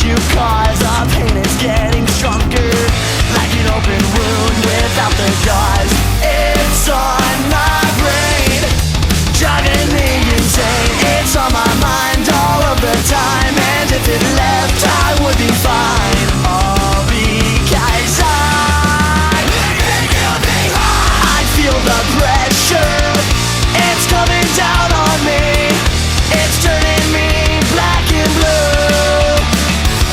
you cause. Our pain is getting stronger, like an open wound without the gauze. It's on my brain, driving me insane. It's on my mind all of the time, and if it left I would be fine. All because I feel the pressure, it's coming down on me. It's turning me black and blue.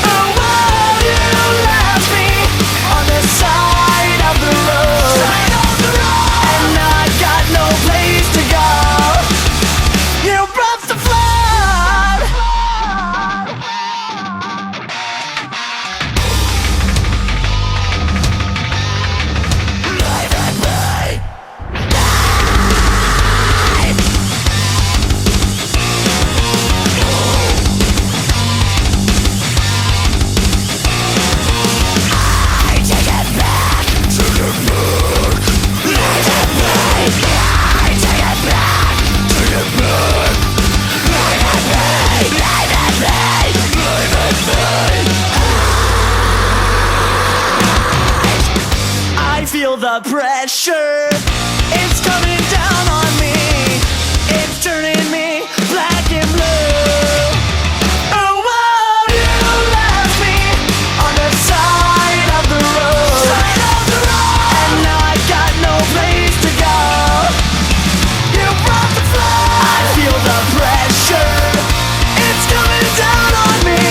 Oh, won't you left me on the side of the road, and I got no place to go. You brought the flood. Life at night. I feel the pressure, it's coming down on me. It's turning me black and blue. Oh, won't you left me on the side of the road, and I got no place to go. You brought the flood. I feel the pressure, it's coming down on me.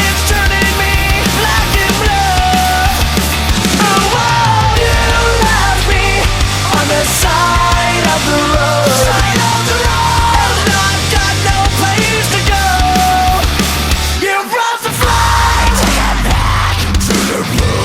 It's turning me black and blue. Oh, won't you left me on the side of the road, and I've got no place to go. You brought the flood. Take it back to the road.